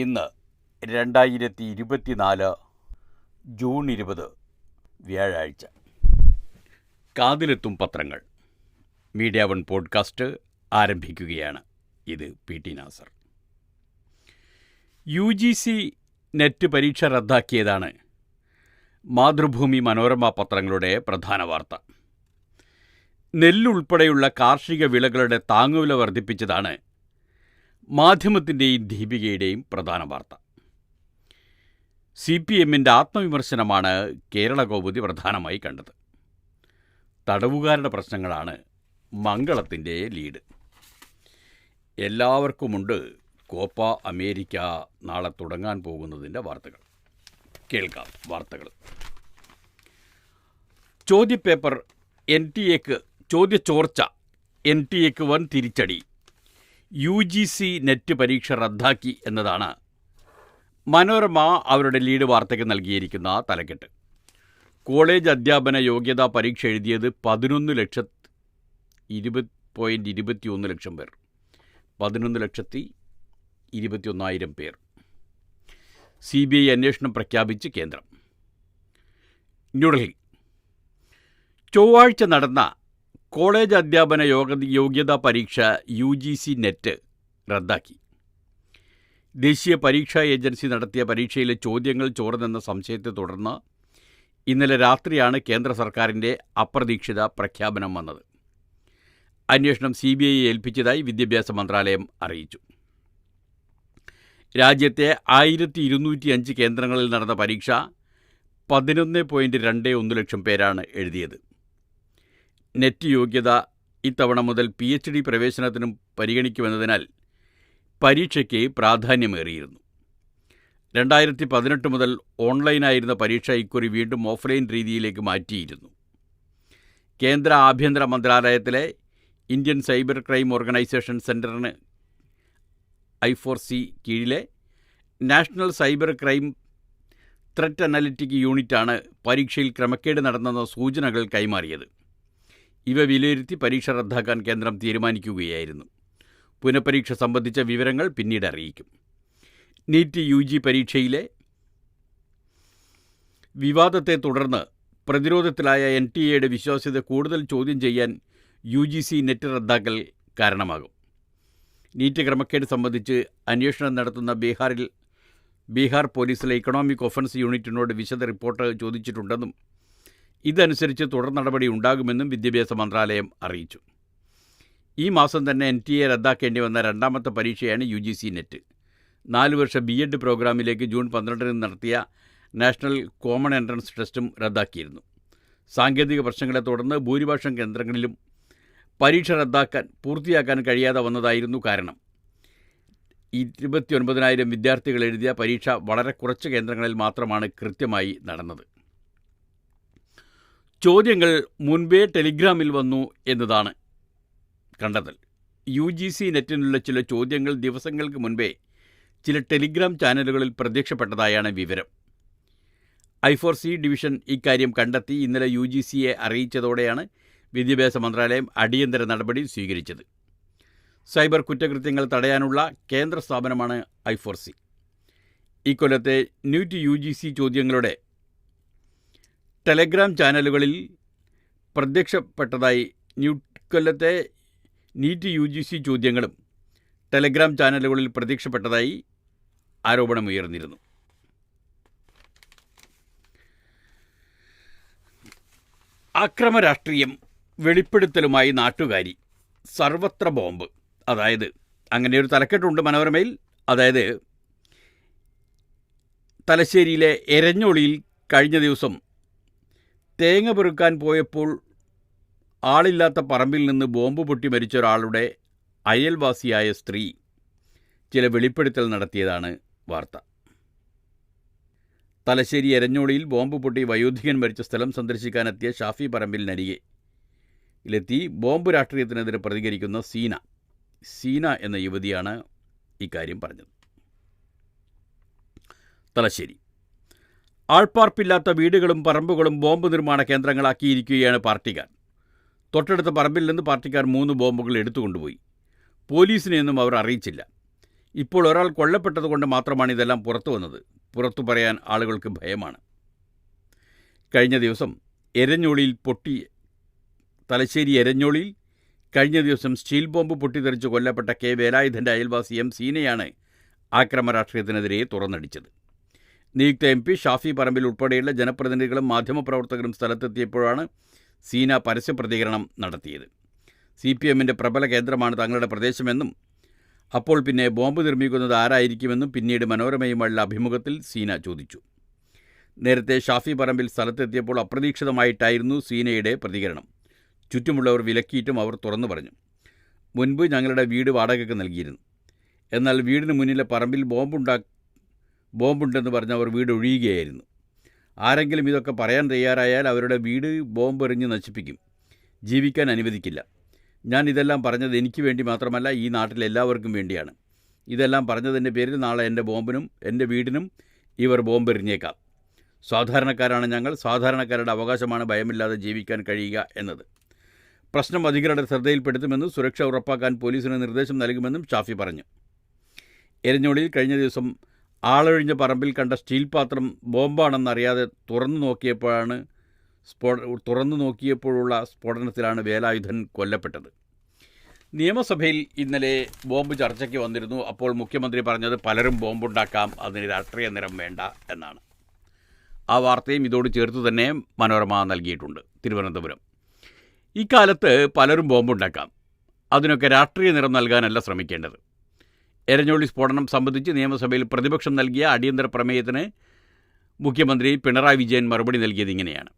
ഇന്ന് 2024 ജൂൺ 20 വ്യാഴാഴ്ച. കാതിലെത്തും പത്രങ്ങൾ മീഡിയ വൺ പോഡ്കാസ്റ്റ് ആരംഭിക്കുകയാണ്. ഇത് PT നാസർ. UGC നെറ്റ് പരീക്ഷ റദ്ദാക്കിയതാണ് മാതൃഭൂമി, മനോരമ പത്രങ്ങളുടെ പ്രധാന വാർത്ത. നെല്ലുൾപ്പെടെയുള്ള കാർഷിക വിളകളുടെ താങ്ങുവില വർദ്ധിപ്പിച്ചതാണ് മാധ്യമത്തിൻ്റെയും ദീപികയുടെയും പ്രധാന വാർത്ത. CPMൻ്റെ ആത്മവിമർശനമാണ് കേരള കൗമുദി പ്രധാനമായി കണ്ടത്. തടവുകാരുടെ പ്രശ്നങ്ങളാണ് മംഗളത്തിൻ്റെ ലീഡ്. എല്ലാവർക്കുമുണ്ട് കോപ്പ അമേരിക്ക നാളെ തുടങ്ങാൻ പോകുന്നതിൻ്റെ വാർത്തകൾ. കേൾക്കാം വാർത്തകൾ. ചോദ്യപേപ്പർ NTA-ക്ക് ചോദ്യച്ചോർച്ച. NTA-ക്ക് വൻ തിരിച്ചടി. UGC നെറ്റ് പരീക്ഷ റദ്ദാക്കി എന്നതാണ് മനോരമ അവരുടെ ലീഡ് വാർത്തയ്ക്ക് നൽകിയിരിക്കുന്ന തലക്കെട്ട്. കോളേജ് അധ്യാപന യോഗ്യതാ പരീക്ഷ എഴുതിയത് 11,20.21 ലക്ഷം പേർ. 11,21,000 പേർ. CBI അന്വേഷണം പ്രഖ്യാപിച്ച് കേന്ദ്രം. ന്യൂഡൽഹി. ചൊവ്വാഴ്ച നടന്ന കോളേജ് അധ്യാപന യോഗ്യതാ പരീക്ഷ UGC നെറ്റ് റദ്ദാക്കി. ദേശീയ പരീക്ഷാ ഏജൻസി നടത്തിയ പരീക്ഷയിലെ ചോദ്യങ്ങൾ ചോർന്നെന്ന സംശയത്തെ തുടർന്ന് ഇന്നലെ രാത്രിയാണ് കേന്ദ്ര സർക്കാരിൻ്റെ അപ്രതീക്ഷിത പ്രഖ്യാപനം വന്നത്. അന്വേഷണം CBIയെ ഏൽപ്പിച്ചതായി വിദ്യാഭ്യാസ മന്ത്രാലയം അറിയിച്ചു. രാജ്യത്തെ 1205 കേന്ദ്രങ്ങളിൽ നടന്ന പരീക്ഷ 11.21 ലക്ഷം പേരാണ് എഴുതിയത്. നെറ്റ് യോഗ്യത ഇത്തവണ മുതൽ PhD പ്രവേശനത്തിനും പരിഗണിക്കുമെന്നതിനാൽ പരീക്ഷയ്ക്ക് പ്രാധാന്യമേറിയിരുന്നു. 2018 മുതൽ ഓൺലൈനായിരുന്ന പരീക്ഷ ഇക്കുറി വീണ്ടും ഓഫ്ലൈൻ രീതിയിലേക്ക് മാറ്റിയിരുന്നു. കേന്ദ്ര ആഭ്യന്തര മന്ത്രാലയത്തിലെ ഇന്ത്യൻ സൈബർ ക്രൈം ഓർഗനൈസേഷൻ സെൻറ്ററിന് I4C കീഴിലെ national cyber crime threat analytic യൂണിറ്റാണ് പരീക്ഷയിൽ ക്രമക്കേട് നടന്നെന്ന സൂചനകൾ കൈമാറിയത്. ഇവ വിലയിരുത്തി പരീക്ഷ റദ്ദാക്കാൻ കേന്ദ്രം തീരുമാനിക്കുകയായിരുന്നു. പുനഃപരീക്ഷ സംബന്ധിച്ച വിവരങ്ങൾ പിന്നീട് അറിയിക്കും. നീറ്റ് UG പരീക്ഷയിലെ വിവാദത്തെ തുടർന്ന് പ്രതിരോധത്തിലായ NTA-യുടെ വിശ്വാസ്യത കൂടുതൽ ചോദ്യം ചെയ്യാൻ UGC നെറ്റ് റദ്ദാക്കൽ കാരണമാകും. നീറ്റ് ക്രമക്കേട് സംബന്ധിച്ച് അന്വേഷണം നടത്തുന്ന ബീഹാർ പോലീസിലെ ഇക്കണോമിക് ഒഫൻസ് യൂണിറ്റിനോട് വിശദ റിപ്പോർട്ട് ചോദിച്ചിട്ടുണ്ടെന്നും ഇതനുസരിച്ച് തുടർ നടപടി ഉണ്ടാകുമെന്നും വിദ്യാഭ്യാസ മന്ത്രാലയം അറിയിച്ചു. ഈ മാസം തന്നെ NTA റദ്ദാക്കേണ്ടി വന്ന രണ്ടാമത്തെ പരീക്ഷയാണ് UGC നെറ്റ്. 4 വർഷ B.Ed പ്രോഗ്രാമിലേക്ക് ജൂൺ 12 നടത്തിയ നാഷണൽ കോമൺ എൻട്രൻസ് ടെസ്റ്റും റദ്ദാക്കിയിരുന്നു. സാങ്കേതിക പ്രശ്നങ്ങളെ തുടർന്ന് ഭൂരിഭാഗം കേന്ദ്രങ്ങളിലും പരീക്ഷ പൂർത്തിയാക്കാൻ കഴിയാതെ വന്നതായിരുന്നു കാരണം. 29,000 വിദ്യാർത്ഥികൾ എഴുതിയ പരീക്ഷ വളരെ കുറച്ച് കേന്ദ്രങ്ങളിൽ മാത്രമാണ് കൃത്യമായി നടന്നത്. ചോദ്യങ്ങൾ മുൻപേ ടെലിഗ്രാമിൽ വന്നു എന്നതാണ് കണ്ടെത്തൽ. UGC നെറ്റിനുള്ള ചില ചോദ്യങ്ങൾ ദിവസങ്ങൾക്ക് മുൻപേ ചില ടെലിഗ്രാം ചാനലുകളിൽ പ്രത്യക്ഷപ്പെട്ടതായാണ് വിവരം. I4C ഡിവിഷൻ ഇക്കാര്യം കണ്ടെത്തി ഇന്നലെ UGCയെ അറിയിച്ചതോടെയാണ് വിദ്യാഭ്യാസ മന്ത്രാലയം അടിയന്തര നടപടി സ്വീകരിച്ചത്. സൈബർ കുറ്റകൃത്യങ്ങൾ തടയാനുള്ള കേന്ദ്ര സ്ഥാപനമാണ് I4C. ഇക്കൊല്ലത്തെ നീറ്റ് UGC ചോദ്യങ്ങളുടെ ടെലഗ്രാം ചാനലുകളിൽ പ്രത്യക്ഷപ്പെട്ടതായി കൊല്ലത്തെ നീറ്റ് UGC ചോദ്യങ്ങളും ടെലഗ്രാം ചാനലുകളിൽ പ്രത്യക്ഷപ്പെട്ടതായി ആരോപണമുയർന്നിരുന്നു. അക്രമ രാഷ്ട്രീയം വെളിപ്പെടുത്തലുമായി നാട്ടുകാരി, സർവത്ര ബോംബ്. അതായത് അങ്ങനെ ഒരു തലക്കെട്ടുണ്ട് മനോരമയിൽ. അതായത് തലശ്ശേരിയിലെ എരഞ്ഞോളിയിൽ കഴിഞ്ഞ ദിവസം തേങ്ങ പെറുക്കാൻ പോയപ്പോൾ ആളില്ലാത്ത പറമ്പിൽ നിന്ന് ബോംബ് പൊട്ടി മരിച്ച ഒരാളുടെ അയൽവാസിയായ സ്ത്രീ ചില വെളിപ്പെടുത്തൽ നടത്തിയതാണ് വാർത്ത. തലശ്ശേരി എരഞ്ഞോളിയിൽ ബോംബ് പൊട്ടി വയോധികൻ മരിച്ച സ്ഥലം സന്ദർശിക്കാനെത്തിയ ഷാഫി പറമ്പിലിനരികെത്തി ബോംബ് രാഷ്ട്രീയത്തിനെതിരെ പ്രതികരിക്കുന്ന സീന എന്ന യുവതിയാണ് ഇക്കാര്യം പറഞ്ഞത്. തലശ്ശേരി. ആൾപ്പാർപ്പില്ലാത്ത വീടുകളും പറമ്പുകളും ബോംബ് നിർമ്മാണ കേന്ദ്രങ്ങളാക്കിയിരിക്കുകയാണ് പാർട്ടിക്കാർ. തൊട്ടടുത്ത പറമ്പിൽ നിന്ന് പാർട്ടിക്കാർ 3 ബോംബുകൾ എടുത്തുകൊണ്ടുപോയി. പോലീസിനെയൊന്നും അവർ അറിയിച്ചില്ല. ഇപ്പോൾ ഒരാൾ കൊല്ലപ്പെട്ടതുകൊണ്ട് മാത്രമാണ് ഇതെല്ലാം പുറത്തു വന്നത്. പുറത്തു പറയാൻ ആളുകൾക്ക് ഭയമാണ്. കഴിഞ്ഞ ദിവസം തലശ്ശേരി എരഞ്ഞോളിയിൽ കഴിഞ്ഞ ദിവസം സ്റ്റീൽ ബോംബ് പൊട്ടിത്തെറിച്ച് കൊല്ലപ്പെട്ട കെ വേലായുധൻ്റെ അയൽവാസി എം സീനയാണ് ആക്രമ രാഷ്ട്രീയത്തിനെതിരെ തുറന്നടിച്ചത്. നിയുക്ത MP ഷാഫി പറമ്പിൽ ഉൾപ്പെടെയുള്ള ജനപ്രതിനിധികളും മാധ്യമപ്രവർത്തകരും സ്ഥലത്തെത്തിയപ്പോഴാണ് സീന പരസ്യ പ്രതികരണം നടത്തിയത്. CPMൻ്റെ പ്രബല കേന്ദ്രമാണ് തങ്ങളുടെ പ്രദേശമെന്നും അപ്പോൾ പിന്നെ ബോംബ് നിർമ്മിക്കുന്നത് ആരായിരിക്കുമെന്നും പിന്നീട് മനോരമയുമായുള്ള അഭിമുഖത്തിൽ സീന ചോദിച്ചു. നേരത്തെ ഷാഫി പറമ്പിൽ സ്ഥലത്തെത്തിയപ്പോൾ അപ്രതീക്ഷിതമായിട്ടായിരുന്നു സീനയുടെ പ്രതികരണം. ചുറ്റുമുള്ളവർ വിലക്കിയിട്ടും അവർ തുറന്നു പറഞ്ഞു. മുൻപ് ഞങ്ങളുടെ വീട് വാടകയ്ക്ക് നൽകിയിരുന്നു. എന്നാൽ വീടിന് മുന്നിലെ പറമ്പിൽ ബോംബുണ്ടെന്ന് പറഞ്ഞ് അവർ വീട് ഒഴിയുകയായിരുന്നു. ആരെങ്കിലും ഇതൊക്കെ പറയാൻ തയ്യാറായാൽ അവരുടെ വീട് ബോംബെറിഞ്ഞ് നശിപ്പിക്കും, ജീവിക്കാൻ അനുവദിക്കില്ല. ഞാൻ ഇതെല്ലാം പറഞ്ഞത് എനിക്ക് വേണ്ടി മാത്രമല്ല, ഈ നാട്ടിലെ എല്ലാവർക്കും വേണ്ടിയാണ്. ഇതെല്ലാം പറഞ്ഞതിൻ്റെ പേരിൽ നാളെ എൻ്റെ ബോംബിനും എൻ്റെ വീടിനും ഇവർ ബോംബെറിഞ്ഞേക്കാം. സാധാരണക്കാരാണ് ഞങ്ങൾ. സാധാരണക്കാരുടെ അവകാശമാണ് ഭയമില്ലാതെ ജീവിക്കാൻ കഴിയുക എന്നത്. പ്രശ്നം അധികൃതരുടെ ശ്രദ്ധയിൽപ്പെടുത്തുമെന്നും സുരക്ഷ ഉറപ്പാക്കാൻ പോലീസിന് നിർദ്ദേശം നൽകുമെന്നും ഷാഫി പറഞ്ഞു. എരഞ്ഞോളിയിൽ കഴിഞ്ഞ ദിവസം ആളൊഴിഞ്ഞ പറമ്പിൽ കണ്ട സ്റ്റീൽ പാത്രം ബോംബാണെന്നറിയാതെ തുറന്നു നോക്കിയപ്പോഴുള്ള സ്ഫോടനത്തിലാണ് വേലായുധൻ കൊല്ലപ്പെട്ടത്. നിയമസഭയിൽ ഇന്നലെ ബോംബ് ചർച്ചയ്ക്ക് വന്നിരുന്നു. അപ്പോൾ മുഖ്യമന്ത്രി പറഞ്ഞത് പലരും ബോംബുണ്ടാക്കാം, അതിന് രാഷ്ട്രീയ നിറം വേണ്ട എന്നാണ്. ആ വാർത്തയും ഇതോട് ചേർത്ത് തന്നെ മനോരമ നൽകിയിട്ടുണ്ട്. തിരുവനന്തപുരം: ഇക്കാലത്ത് പലരും ബോംബുണ്ടാക്കാം, അതിനൊക്കെ രാഷ്ട്രീയ നിറം നൽകാനല്ല ശ്രമിക്കേണ്ടത്. എരഞ്ഞോളി സ്ഫോടനം സംബന്ധിച്ച് നിയമസഭയിൽ പ്രതിപക്ഷം നൽകിയ അടിയന്തര പ്രമേയത്തിന് മുഖ്യമന്ത്രി പിണറായി വിജയൻ മറുപടി നൽകിയത് ഇങ്ങനെയാണ്: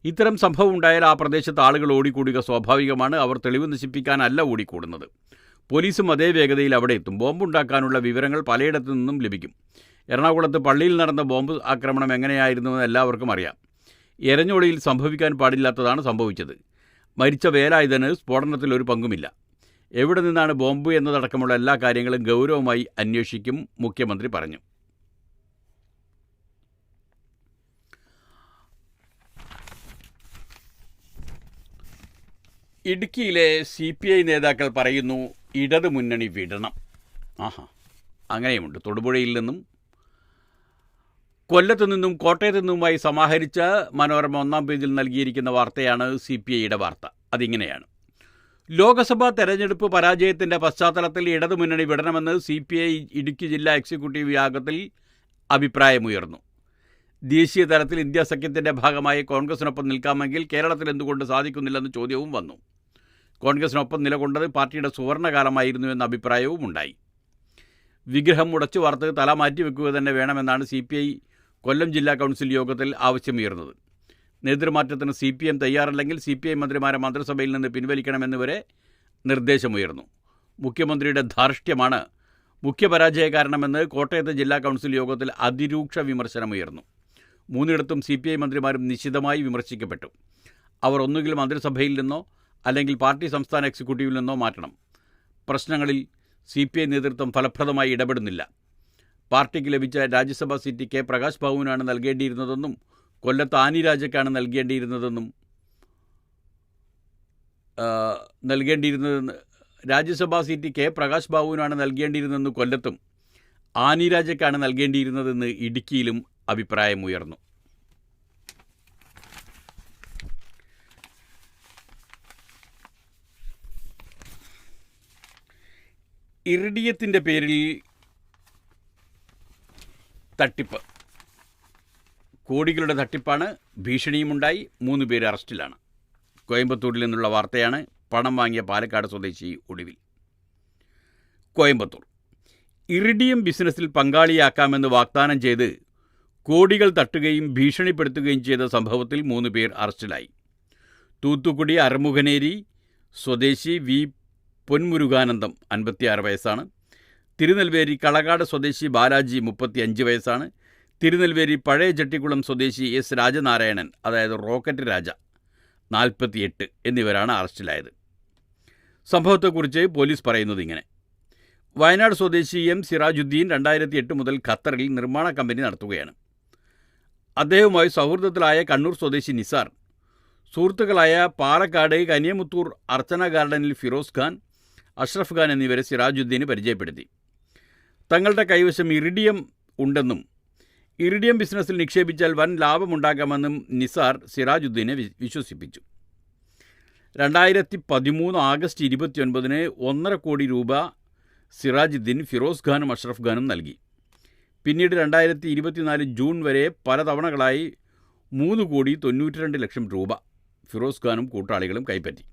ഇത്തരം സംഭവം ഉണ്ടായാൽ ആ പ്രദേശത്ത് ആളുകൾ ഓടിക്കൂടുക സ്വാഭാവികമാണ്. അവർ തെളിവ് നശിപ്പിക്കാനല്ല ഓടിക്കൂടുന്നത്. പോലീസും അതേ വേഗതയിൽ അവിടെ എത്തും. ബോംബുണ്ടാക്കാനുള്ള വിവരങ്ങൾ പലയിടത്തു നിന്നും ലഭിക്കും. എറണാകുളത്ത് പള്ളിയിൽ നടന്ന ബോംബ് ആക്രമണം എങ്ങനെയായിരുന്നുവെന്ന് എല്ലാവർക്കും അറിയാം. എരഞ്ഞോളിയിൽ സംഭവിക്കാൻ പാടില്ലാത്തതാണ് സംഭവിച്ചത്. മരിച്ച വേലായുധന് സ്ഫോടനത്തിൽ ഒരു പങ്കുമില്ല. എവിടെ നിന്നാണ് ബോംബ് എന്നതടക്കമുള്ള എല്ലാ കാര്യങ്ങളും ഗൗരവമായി അന്വേഷിക്കും, മുഖ്യമന്ത്രി പറഞ്ഞു. ഇടുക്കിയിലെ CPI നേതാക്കൾ പറയുന്നു ഇടതു മുന്നണി വിടണം. അങ്ങനെയുമുണ്ട്. തൊടുപുഴയിൽ നിന്നും കൊല്ലത്തു നിന്നും കോട്ടയത്തു നിന്നുമായി സമാഹരിച്ച മനോരമ ഒന്നാം പേജിൽ നൽകിയിരിക്കുന്ന വാർത്തയാണ് CPIയുടെ വാർത്ത. അതിങ്ങനെയാണ്: ലോക്സഭാ തെരഞ്ഞെടുപ്പ് പരാജയത്തിൻ്റെ പശ്ചാത്തലത്തിൽ ഇടതുമുന്നണി വിടണമെന്ന് CPI ഇടുക്കി ജില്ലാ എക്സിക്യൂട്ടീവ് യോഗത്തിൽ അഭിപ്രായമുയർന്നു. ദേശീയ തലത്തിൽ ഇന്ത്യ സഖ്യത്തിൻ്റെ ഭാഗമായി കോൺഗ്രസിനൊപ്പം നിൽക്കാമെങ്കിൽ കേരളത്തിൽ എന്തുകൊണ്ട് സാധിക്കുന്നില്ലെന്ന് ചോദ്യവും വന്നു. കോൺഗ്രസിനൊപ്പം നിലകൊണ്ടത് പാർട്ടിയുടെ സുവർണകാലമായിരുന്നു എന്ന അഭിപ്രായവും ഉണ്ടായി. വിഗ്രഹം ഉടച്ചു വാർത്ത് തല മാറ്റിവെക്കുക തന്നെ വേണമെന്നാണ് CPI കൊല്ലം ജില്ലാ കൗൺസിൽ യോഗത്തിൽ ആവശ്യമുയർന്നത്. നേതൃമാറ്റത്തിന് CPM തയ്യാറല്ലെങ്കിൽ CPI മന്ത്രിമാരെ മന്ത്രിസഭയിൽ നിന്ന് പിൻവലിക്കണമെന്നുവരെ നിർദ്ദേശമുയർന്നു. മുഖ്യമന്ത്രിയുടെ ധാർഷ്ട്യമാണ് മുഖ്യപരാജയ കാരണമെന്ന് കോട്ടയത്ത് ജില്ലാ കൗൺസിൽ യോഗത്തിൽ അതിരൂക്ഷ വിമർശനമുയർന്നു. 3 CPI മന്ത്രിമാരും നിശിതമായി വിമർശിക്കപ്പെട്ടു. അവർ ഒന്നുകിൽ മന്ത്രിസഭയിൽ നിന്നോ അല്ലെങ്കിൽ പാർട്ടി സംസ്ഥാന എക്സിക്യൂട്ടീവിൽ നിന്നോ മാറ്റണം. പ്രശ്നങ്ങളിൽ CPI നേതൃത്വം ഫലപ്രദമായി ഇടപെടുന്നില്ല. പാർട്ടിക്ക് ലഭിച്ച രാജ്യസഭാ സീറ്റ് കെ പ്രകാശ് ബാബുവിനാണ് നൽകേണ്ടിയിരുന്നതെന്നും കൊല്ലത്ത് ആനി രാജയ്ക്കാണ് രാജ്യസഭാ സീറ്റ് കെ പ്രകാശ് ബാബുവിനാണ് നൽകേണ്ടിയിരുന്നതെന്ന് കൊല്ലത്തും ആനി രാജയ്ക്കാണ് നൽകേണ്ടിയിരുന്നതെന്ന് ഇടുക്കിയിലും അഭിപ്രായമുയർന്നു. ഇറിഡിയത്തിൻ്റെ പേരിൽ തട്ടിപ്പ്, കോടികളുടെ തട്ടിപ്പാണ്. ഭീഷണിയുമുണ്ടായി. 3 പേര് അറസ്റ്റിലാണ്. കോയമ്പത്തൂരിൽ നിന്നുള്ള വാർത്തയാണ്. പണം വാങ്ങിയ പാലക്കാട് സ്വദേശി ഒടുവിൽ. കോയമ്പത്തൂർ: ഇറിഡിയം ബിസിനസ്സിൽ പങ്കാളിയാക്കാമെന്ന് വാഗ്ദാനം ചെയ്ത് കോടികൾ തട്ടുകയും ഭീഷണിപ്പെടുത്തുകയും ചെയ്ത സംഭവത്തിൽ 3 പേർ അറസ്റ്റിലായി. തൂത്തുക്കുടി അരമുഖനേരി സ്വദേശി വി പൊന്മുരുകാനന്ദം 56 വയസ്സാണ്. തിരുനെൽവേലി കളകാട് സ്വദേശി ബാലാജി 35 വയസ്സാണ്. തിരുനെൽവേലി പഴയ ജട്ടിക്കുളം സ്വദേശി S രാജനാരായണൻ, അതായത് റോക്കറ്റ് രാജ 48 എന്നിവരാണ് അറസ്റ്റിലായത്. സംഭവത്തെക്കുറിച്ച് പോലീസ് പറയുന്നത് ഇങ്ങനെ: വയനാട് സ്വദേശി M സിറാജുദ്ദീൻ 2008 മുതൽ ഖത്തറിൽ നിർമ്മാണ കമ്പനി നടത്തുകയാണ്. അദ്ദേഹവുമായി സൗഹൃദത്തിലായ കണ്ണൂർ സ്വദേശി നിസാർ, സുഹൃത്തുക്കളായ പാലക്കാട് കനിയമുത്തൂർ അർച്ചന ഗാർഡനിൽ ഫിറോസ് ഖാൻ, അഷ്റഫ് ഖാൻ എന്നിവരെ സിറാജുദ്ദീന് പരിചയപ്പെടുത്തി. തങ്ങളുടെ കൈവശം ഇറിഡിയം ഉണ്ടെന്നും ഇറിഡിയം ബിസിനസ്സിൽ നിക്ഷേപിച്ചാൽ വൻ ലാഭമുണ്ടാകാമെന്നും നിസാർ സിറാജുദ്ദീനെ വിശ്വസിപ്പിച്ചു. 2013 ആഗസ്റ്റ് 29 1.5 കോടി രൂപ സിറാജുദ്ദീൻ ഫിറോസ് ഖാനും അഷ്റഫ് ഖാനും നൽകി. പിന്നീട് 2024 ജൂൺ വരെ പല തവണകളായി 3,92,00,000 രൂപ ഫിറോസ് ഖാനും കൂട്ടാളികളും കൈപ്പറ്റി.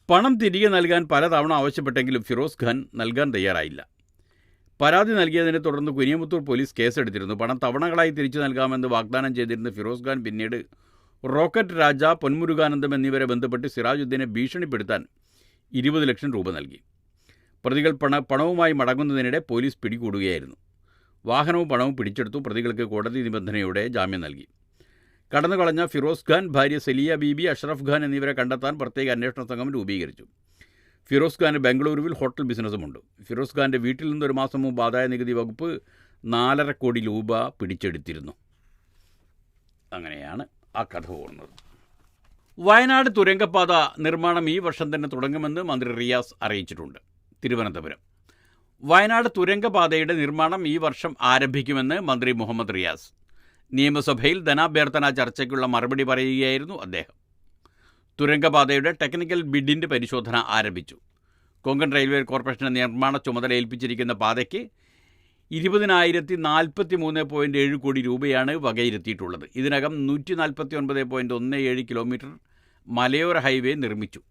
പണം തിരികെ നൽകാൻ പലതവണ ആവശ്യപ്പെട്ടെങ്കിലും ഫിറോസ് ഖാൻ നൽകാൻ തയ്യാറായില്ല. പരാതി നൽകിയതിനെ തുടർന്ന് കുനിയമുത്തൂർ പോലീസ് കേസെടുത്തിരുന്നു. പണം തവണകളായി തിരിച്ചു നൽകാമെന്ന് വാഗ്ദാനം ചെയ്തിരുന്ന ഫിറോസ് ഖാൻ പിന്നീട് റോക്കറ്റ് രാജ, പൊന്മുരുകാനന്ദം എന്നിവരെ ബന്ധപ്പെട്ട് സിറാജുദ്ദീനെ ഭീഷണിപ്പെടുത്താൻ 20 ലക്ഷം രൂപ നൽകി. പ്രതികൾ പണവുമായി മടങ്ങുന്നതിനിടെ പോലീസ് പിടികൂടുകയായിരുന്നു. വാഹനവും പണവും പിടിച്ചെടുത്തു. പ്രതികൾക്ക് കോടതി നിബന്ധനയോടെ ജാമ്യം നൽകി. കടന്നുകളഞ്ഞ ഫിറോസ് ഖാൻ, ഭാര്യ സലിയ ബീബി, അഷ്റഫ് ഖാൻ എന്നിവരെ കണ്ടെത്താൻ പ്രത്യേക അന്വേഷണ സംഘം രൂപീകരിച്ചു. ഫിറോസ് ഖാന് ബംഗളൂരുവിൽ ഹോട്ടൽ ബിസിനസ്സുമുണ്ട്. ഫിറോസ് ഖാൻ്റെ വീട്ടിൽ നിന്ന് ഒരു മാസം മുമ്പ് ആദായ നികുതി വകുപ്പ് 4.5 കോടി രൂപ പിടിച്ചെടുത്തിരുന്നു. അങ്ങനെയാണ് ആ കഥ പോകുന്നത്. വയനാട് തുരങ്കപാത നിർമ്മാണം ഈ വർഷം തന്നെ തുടങ്ങുമെന്ന് മന്ത്രി റിയാസ് അറിയിച്ചിട്ടുണ്ട്. തിരുവനന്തപുരം വയനാട് തുരങ്കപാതയുടെ നിർമ്മാണം ഈ വർഷം ആരംഭിക്കുമെന്ന് മന്ത്രി മുഹമ്മദ് റിയാസ്. നിയമസഭയിൽ ധനാഭ്യർത്ഥന ചർച്ചയ്ക്കുള്ള മറുപടി പറയുകയായിരുന്നു അദ്ദേഹം. തുരങ്കപാതയുടെ ടെക്നിക്കൽ ബിഡിൻ്റെ പരിശോധന ആരംഭിച്ചു. കൊങ്കൺ റെയിൽവേ കോർപ്പറേഷന് നിർമ്മാണ ചുമതല ഏൽപ്പിച്ചിരിക്കുന്ന പാതയ്ക്ക് 20,043.7 കോടി രൂപയാണ് വകയിരുത്തിയിട്ടുള്ളത്. ഇതിനകം 149.17 കിലോമീറ്റർ മലയോര ഹൈവേ നിർമ്മിച്ചു.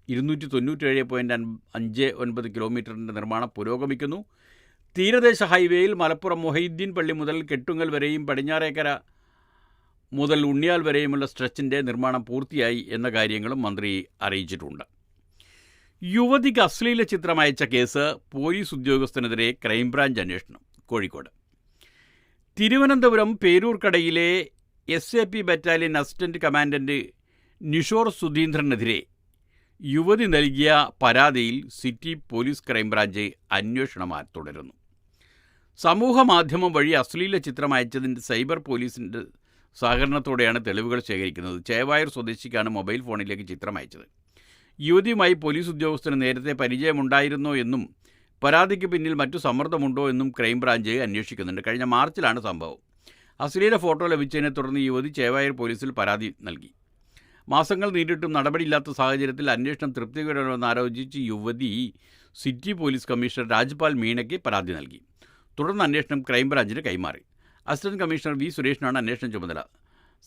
297.59 കിലോമീറ്ററിൻ്റെ നിർമ്മാണം പുരോഗമിക്കുന്നു. തീരദേശ ഹൈവേയിൽ മലപ്പുറം മൊഹീദ്ദീൻ പള്ളി മുതൽ കെട്ടുങ്ങൽ വരെയും പടിഞ്ഞാറേക്കര മുതൽ ഉണ്ണിയാൽ വരെയുമുള്ള സ്ട്രെച്ചിൻ്റെ നിർമ്മാണം പൂർത്തിയായി എന്ന കാര്യങ്ങളും മന്ത്രി അറിയിച്ചിട്ടുണ്ട്. യുവതിക്ക് അശ്ലീല ചിത്രം അയച്ച കേസ് പോലീസ് ഉദ്യോഗസ്ഥനെതിരെ ക്രൈംബ്രാഞ്ച് അന്വേഷണം. കോഴിക്കോട് തിരുവനന്തപുരം പേരൂർക്കടയിലെ SAP battalion assistant commandant Nishore സുധീന്ദ്രനെതിരെ യുവതി നൽകിയ പരാതിയിൽ സിറ്റി പോലീസ് ക്രൈംബ്രാഞ്ച് അന്വേഷണം തുടരുന്നു. സമൂഹ മാധ്യമം വഴി അശ്ലീല ചിത്രം അയച്ചതിൻ്റെ സൈബർ പോലീസിൻ്റെ സഹകരണത്തോടെയാണ് തെളിവുകൾ ശേഖരിക്കുന്നത്. ചേവായൂർ സ്വദേശിക്കാണ് മൊബൈൽ ഫോണിലേക്ക് ചിത്രം അയച്ചത്. യുവതിയുമായി പോലീസ് ഉദ്യോഗസ്ഥന് നേരത്തെ പരിചയമുണ്ടായിരുന്നോ എന്നും പരാതിക്ക് പിന്നിൽ മറ്റു സമ്മർദ്ദമുണ്ടോ എന്നും ക്രൈംബ്രാഞ്ച് അന്വേഷിക്കുന്നുണ്ട്. കഴിഞ്ഞ മാർച്ചിലാണ് സംഭവം. അശ്ലീല ഫോട്ടോ ലഭിച്ചതിനെ തുടർന്ന് യുവതി ചേവായൂർ പോലീസിൽ പരാതി നൽകി. മാസങ്ങൾ നീണ്ടിട്ടും നടപടിയില്ലാത്ത സാഹചര്യത്തിൽ അന്വേഷണം തൃപ്തികരമെന്ന് ആരോപിച്ച് യുവതി സിറ്റി പോലീസ് കമ്മീഷണർ രാജ്പാൽ മീണയ്ക്ക് പരാതി നൽകി. തുടർന്ന് അന്വേഷണം ക്രൈംബ്രാഞ്ചിന് കൈമാറി. Assistant commissioner V. സുരേഷിനാണ് അന്വേഷണ ചുമതല.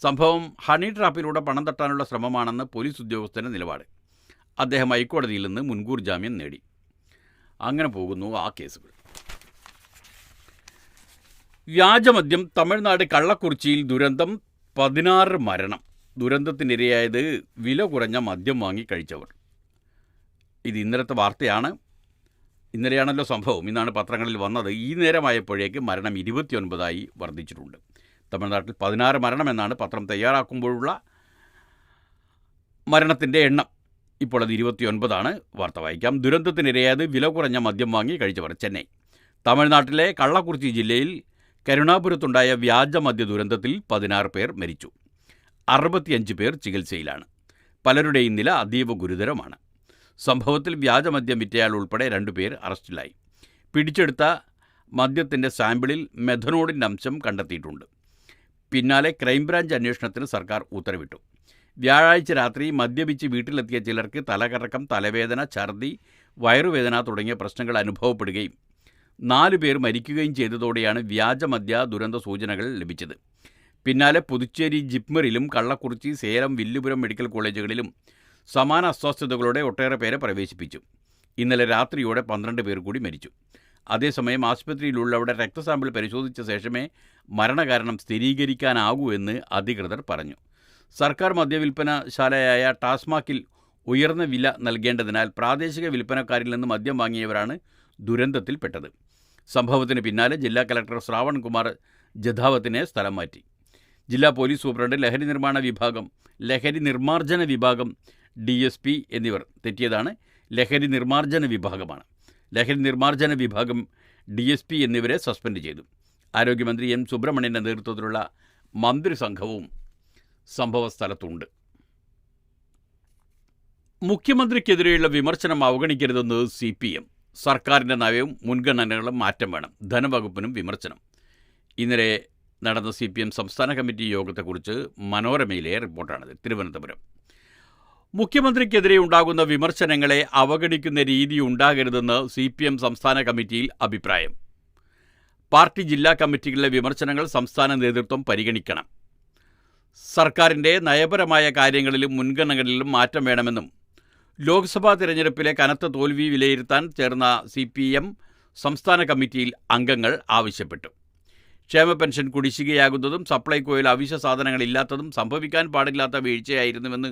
സംഭവം ഹണി ട്രാപ്പിലൂടെ പണം തട്ടാനുള്ള ശ്രമമാണെന്ന് പോലീസ് ഉദ്യോഗസ്ഥൻ്റെ നിലപാട്. അദ്ദേഹം ഹൈക്കോടതിയിൽ നിന്ന് മുൻകൂർ ജാമ്യം നേടി. അങ്ങനെ പോകുന്നു ആ കേസുകൾ. വ്യാജമദ്യം തമിഴ്നാട് കള്ളക്കുറിച്ചിയിൽ ദുരന്തം, 16 മരണം. ദുരന്തത്തിനിരയായത് വില കുറഞ്ഞ മദ്യം വാങ്ങി കഴിച്ചവർ. ഇത് ഇന്നലത്തെ വാർത്തയാണ്. ഇന്നലെയാണല്ലോ സംഭവം. ഇന്നാണ് പത്രങ്ങളിൽ വന്നത്. ഈ നേരമായപ്പോഴേക്ക് മരണം 29ആയി വർദ്ധിച്ചിട്ടുണ്ട്. തമിഴ്നാട്ടിൽ 16 മരണമെന്നാണ് പത്രം തയ്യാറാക്കുമ്പോഴുള്ള മരണത്തിൻ്റെ എണ്ണം. ഇപ്പോൾ അത് 29ആണ്. വാർത്ത വായിക്കാം. ദുരന്തത്തിനിരയായത് വില കുറഞ്ഞ മദ്യം വാങ്ങി കഴിച്ചവർ. ചെന്നൈ. തമിഴ്നാട്ടിലെ കള്ളക്കുറിച്ചി ജില്ലയിൽ കരുണാപുരത്തുണ്ടായ വ്യാജമദ്യ ദുരന്തത്തിൽ 16 പേർ മരിച്ചു. 65 പേർ ചികിത്സയിലാണ്. പലരുടെയും നില അതീവ ഗുരുതരമാണ്. സംഭവത്തിൽ വ്യാജമദ്യം വിറ്റയാൾ ഉൾപ്പെടെ 2 പേർ അറസ്റ്റിലായി. പിടിച്ചെടുത്ത മദ്യത്തിൻ്റെ സാമ്പിളിൽ മെഥനോളിൻ്റെ അംശം കണ്ടെത്തിയിട്ടുണ്ട്. പിന്നാലെ ക്രൈംബ്രാഞ്ച് അന്വേഷണത്തിന് സർക്കാർ ഉത്തരവിട്ടു. വ്യാഴാഴ്ച രാത്രി മദ്യപിച്ച് വീട്ടിലെത്തിയ ചിലർക്ക് തലകറക്കം, തലവേദന, ഛർദി, വയറുവേദന തുടങ്ങിയ പ്രശ്നങ്ങൾ അനുഭവപ്പെടുകയും 4 പേർ മരിക്കുകയും ചെയ്തതോടെയാണ് വ്യാജമദ്യ ദുരന്ത സൂചനകൾ ലഭിച്ചത്. പിന്നാലെ പുതുച്ചേരി ജിപ്മറിലും കള്ളക്കുറിച്ചി, സേലം, വില്ലുപുരം മെഡിക്കൽ കോളേജുകളിലും സമാന അസ്വസ്ഥതകളോടെ ഒട്ടേറെ പേരെ പ്രവേശിപ്പിച്ചു. ഇന്നലെ രാത്രിയോടെ 12 പേർ കൂടി മരിച്ചു. അതേസമയം ആശുപത്രിയിലുള്ളവരുടെ രക്തസാമ്പിൾ പരിശോധിച്ച ശേഷമേ മരണകാരണം സ്ഥിരീകരിക്കാനാകൂ എന്ന് അധികൃതർ പറഞ്ഞു. സർക്കാർ മദ്യവിൽപ്പനശാലയായ ടാസ്മാക്കിൽ ഉയർന്ന വില നൽകേണ്ടതിനാൽ പ്രാദേശിക വിൽപ്പനക്കാരിൽ നിന്ന് മദ്യം വാങ്ങിയവരാണ് ദുരന്തത്തിൽപ്പെട്ടത്. സംഭവത്തിന് പിന്നാലെ ജില്ലാ കലക്ടർ ശ്രാവൺ കുമാർ ജധാവത്തിനെ സ്ഥലം മാറ്റി. ജില്ലാ പോലീസ് സൂപ്രണ്ട്, ലഹരി നിർമ്മാർജ്ജന വിഭാഗം DSP എന്നിവർ തെറ്റിയതാണ്. ലഹരി നിർമ്മാർജ്ജന വിഭാഗം DSP എന്നിവരെ സസ്പെൻഡ് ചെയ്തു. ആരോഗ്യമന്ത്രി M. സുബ്രഹ്മണ്യൻ്റെ നേതൃത്വത്തിലുള്ള മന്ത്രിസംഘവും സംഭവസ്ഥലത്തുണ്ട്. മുഖ്യമന്ത്രിക്കെതിരെയുള്ള വിമർശനം അവഗണിക്കരുതെന്ന് CPM. സർക്കാരിൻ്റെ നയവും മുൻഗണനകളും മാറ്റം വേണം. ധനവകുപ്പിനും വിമർശനം. ഇന്നലെ നടന്ന CPM സംസ്ഥാന കമ്മിറ്റി യോഗത്തെക്കുറിച്ച് മനോരമയിലെ റിപ്പോർട്ടാണിത്. തിരുവനന്തപുരം. മുഖ്യമന്ത്രിക്കെതിരെ ഉണ്ടാകുന്ന വിമർശനങ്ങളെ അവഗണിക്കുന്ന രീതി ഉണ്ടാകരുതെന്ന് CPM സംസ്ഥാന കമ്മിറ്റിയിൽ അഭിപ്രായം. പാർട്ടി ജില്ലാ കമ്മിറ്റികളിലെ വിമർശനങ്ങൾ സംസ്ഥാന നേതൃത്വം പരിഗണിക്കണം. സർക്കാരിൻ്റെ നയപരമായ കാര്യങ്ങളിലും മുൻഗണനകളിലും മാറ്റം വേണമെന്നും ലോക്സഭാ തിരഞ്ഞെടുപ്പിലെ കനത്ത തോൽവി വിലയിരുത്താൻ ചേർന്ന CPM സംസ്ഥാന കമ്മിറ്റിയിൽ അംഗങ്ങൾ ആവശ്യപ്പെട്ടു. ക്ഷേമ പെൻഷൻ കുടിശ്ശികയാകുന്നതും സപ്ലൈകോയിൽ അവശ്യ സാധനങ്ങളില്ലാത്തതും സംഭവിക്കാൻ പാടില്ലാത്ത വീഴ്ചയായിരുന്നുവെന്ന്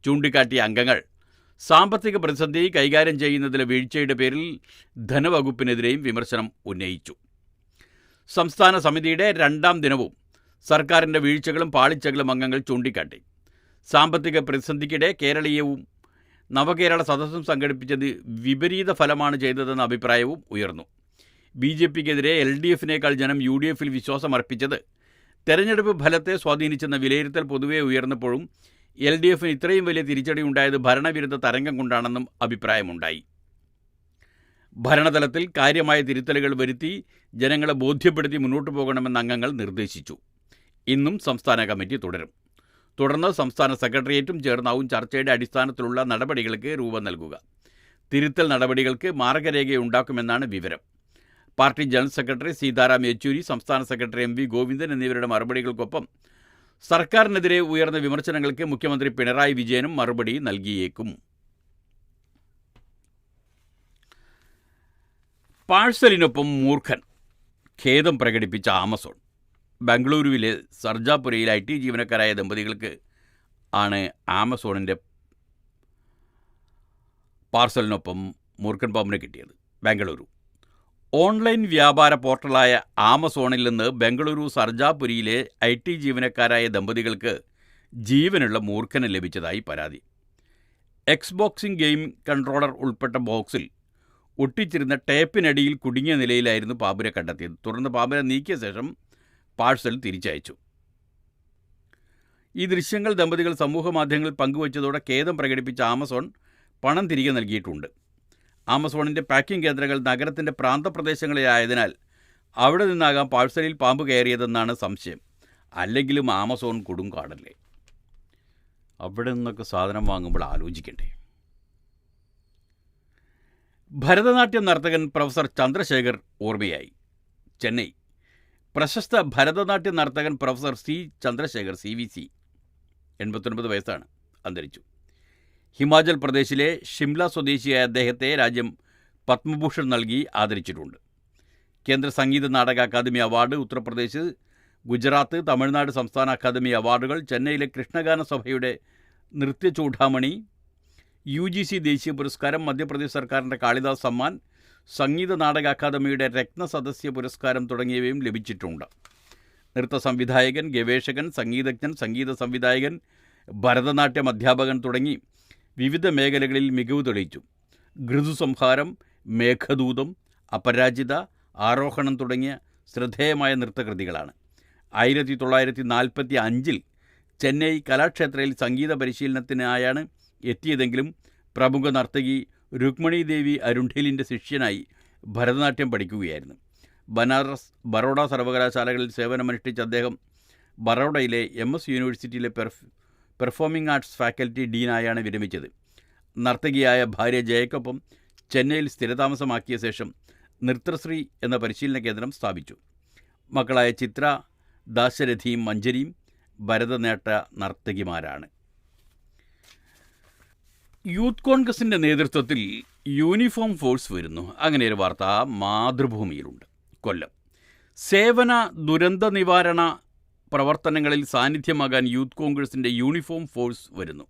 ചൂണ്ടിക്കാട്ടിയ അംഗങ്ങൾ സാമ്പത്തിക പ്രതിസന്ധി കൈകാര്യം ചെയ്യുന്നതിലെ വീഴ്ചയുടെ പേരിൽ ധനവകുപ്പിനെതിരെയും വിമർശനം ഉന്നയിച്ചു. സംസ്ഥാന സമിതിയുടെ 2ാം ദിനവും സർക്കാരിൻ്റെ വീഴ്ചകളും പാളിച്ചകളും അംഗങ്ങൾ ചൂണ്ടിക്കാട്ടി. സാമ്പത്തിക പ്രതിസന്ധിക്കിടെ കേരളീയവും നവകേരള സദസ്സും സംഘടിപ്പിച്ചത് വിപരീത ഫലമാണ് ചെയ്തതെന്ന അഭിപ്രായവും ഉയർന്നു. BJPക്കെതിരെ LDFനേക്കാൾ ജനം UDFൽ വിശ്വാസമർപ്പിച്ചത് തെരഞ്ഞെടുപ്പ് ഫലത്തെ സ്വാധീനിച്ചെന്ന വിലയിരുത്തൽ പൊതുവെ ഉയർന്നപ്പോഴും LDFന് ഇത്രയും വലിയ തിരിച്ചടി ഉണ്ടായത് ഭരണവിരുദ്ധ തരംഗം കൊണ്ടാണെന്നും അഭിപ്രായമുണ്ടായി. ഭരണതലത്തിൽ കാര്യമായ തിരുത്തലുകൾ വരുത്തി ജനങ്ങളെ ബോധ്യപ്പെടുത്തി മുന്നോട്ടു പോകണമെന്ന് അംഗങ്ങൾ നിർദ്ദേശിച്ചു. ഇന്നും സംസ്ഥാന കമ്മിറ്റി തുടരും. തുടർന്ന് സംസ്ഥാന സെക്രട്ടേറിയറ്റും ചേർന്നാവും ചർച്ചയുടെ അടിസ്ഥാനത്തിലുള്ള നടപടികൾക്ക് രൂപം നൽകുക. തിരുത്തൽ നടപടികൾക്ക് മാർഗരേഖയുണ്ടാക്കുമെന്നാണ് വിവരം. Party general secretary Sitaram Yechury, സംസ്ഥാന സെക്രട്ടറി MV ഗോവിന്ദൻ എന്നിവരുടെ മറുപടികൾക്കൊപ്പം സർക്കാരിനെതിരെ ഉയർന്ന വിമർശനങ്ങൾക്ക് മുഖ്യമന്ത്രി പിണറായി വിജയനും മറുപടി നൽകിയേക്കും. പാഴ്സലിനൊപ്പം മൂർഖൻ, ഖേദം പ്രകടിപ്പിച്ച ആമസോൺ. ബംഗളൂരുവിലെ സർജാപുരയിൽ IT ജീവനക്കാരായ ദമ്പതികൾക്ക് ആണ് ആമസോണിൻ്റെ പാർസലിനൊപ്പം മൂർഖൻ പാമ്പിനെ കിട്ടിയത്. ബംഗളൂരു ഓൺലൈൻ വ്യാപാര പോർട്ടലായ ആമസോണിൽ നിന്ന് ബംഗളൂരു സർജാപുരിയിലെ IT ജീവനക്കാരായ ദമ്പതികൾക്ക് ജീവനുള്ള മൂർഖനെ ലഭിച്ചതായി പരാതി. എക്സ്ബോക്സിംഗ് ഗെയിം കൺട്രോളർ ഉൾപ്പെട്ട ബോക്സിൽ ഒട്ടിച്ചിരുന്ന ടേപ്പിനടിയിൽ കുടുങ്ങിയ നിലയിലായിരുന്നു പാമ്പിനെ കണ്ടെത്തിയത്. തുടർന്ന് പാമ്പിനെ നീക്കിയ ശേഷം പാഴ്സൽ തിരിച്ചയച്ചു. ഈ ദൃശ്യങ്ങൾ ദമ്പതികൾ സമൂഹമാധ്യമങ്ങളിൽ പങ്കുവച്ചതോടെ ഖേദം പ്രകടിപ്പിച്ച ആമസോൺ പണം തിരികെ നൽകിയിട്ടുണ്ട്. ആമസോണിൻ്റെ പാക്കിംഗ് കേന്ദ്രങ്ങൾ നഗരത്തിൻ്റെ പ്രാന്തപ്രദേശങ്ങളിലായതിനാൽ അവിടെ നിന്നാകാം പാഴ്സലിൽ പാമ്പ് കയറിയതെന്നാണ് സംശയം. അല്ലെങ്കിലും ആമസോൺ കൊടുങ്കാടല്ലേ, അവിടെ നിന്നൊക്കെ സാധനം വാങ്ങുമ്പോൾ ആലോചിക്കണ്ടേ. ഭരതനാട്യം നർത്തകൻ പ്രൊഫസർ ചന്ദ്രശേഖർ ഓർമ്മയായി. ചെന്നൈ. പ്രശസ്ത ഭരതനാട്യ നർത്തകൻ പ്രൊഫസർ ചന്ദ്രശേഖർ CVC 89 വയസ്സാണ്, അന്തരിച്ചു. ഹിമാചൽ പ്രദേശിലെ ഷിംല സ്വദേശിയായ അദ്ദേഹത്തെ രാജ്യം പത്മഭൂഷൺ നൽകി ആദരിച്ചിട്ടുണ്ട്. കേന്ദ്ര സംഗീത നാടക അക്കാദമി അവാർഡ്, ഉത്തർപ്രദേശ്, ഗുജറാത്ത്, തമിഴ്നാട് സംസ്ഥാന അക്കാദമി അവാർഡുകൾ, ചെന്നൈയിലെ കൃഷ്ണഗാന സഭയുടെ നൃത്യ ചൂഡാമണി, UGC ദേശീയ പുരസ്കാരം, മധ്യപ്രദേശ് സർക്കാരിൻ്റെ കാളിദാസ് സമ്മാൻ, സംഗീത നാടക അക്കാദമിയുടെ രത്നസദസ്യ പുരസ്കാരം തുടങ്ങിയവയും ലഭിച്ചിട്ടുണ്ട്. നൃത്ത സംവിധായകൻ, ഗവേഷകൻ, സംഗീതജ്ഞൻ, സംഗീത സംവിധായകൻ, ഭരതനാട്യം അധ്യാപകൻ തുടങ്ങി വിവിധ മേഖലകളിൽ മികവ് തെളിയിച്ചു. ഋതുസംഹാരം, മേഘദൂതം, അപരാജിത, ആരോഹണം തുടങ്ങിയ ശ്രദ്ധേയമായ നൃത്തകൃതികളാണ്. 1945 ചെന്നൈ കലാക്ഷേത്രയിൽ സംഗീത പരിശീലനത്തിനായാണ് എത്തിയതെങ്കിലും പ്രമുഖ നർത്തകി രുക്മണി ദേവി അരുണ്ഠേലിൻ്റെ ശിഷ്യനായി ഭരതനാട്യം പഠിക്കുകയായിരുന്നു. ബനാറസ്, ബറോഡ സർവകലാശാലകളിൽ സേവനമനുഷ്ഠിച്ച അദ്ദേഹം ബറോഡയിലെ MS യൂണിവേഴ്സിറ്റിയിലെ പെർഫോമിംഗ് ആർട്സ് ഫാക്കൽറ്റി ഡീനായാണ് വിരമിച്ചത്. നർത്തകിയായ ഭാര്യ ജയക്കൊപ്പം ചെന്നൈയിൽ സ്ഥിരതാമസമാക്കിയ ശേഷം നൃത്തശ്രീ എന്ന പരിശീലന കേന്ദ്രം സ്ഥാപിച്ചു. മക്കളായ ചിത്ര, ദാശരഥിയും മഞ്ജരിയും ഭരതനാട്യ നർത്തകിമാരാണ്. യൂത്ത് കോൺഗ്രസിൻ്റെ നേതൃത്വത്തിൽ യൂണിഫോം ഫോഴ്സ് വരുന്നു. അങ്ങനെ ഒരു വാർത്ത മാതൃഭൂമിയിലുണ്ട്. കൊല്ലം. സേവന ദുരന്ത നിവാരണ പ്രവർത്തനങ്ങളിൽ സാന്നിധ്യമാകാൻ യൂത്ത് കോൺഗ്രസിൻ്റെ യൂണിഫോം ഫോഴ്സ് വരുന്നു.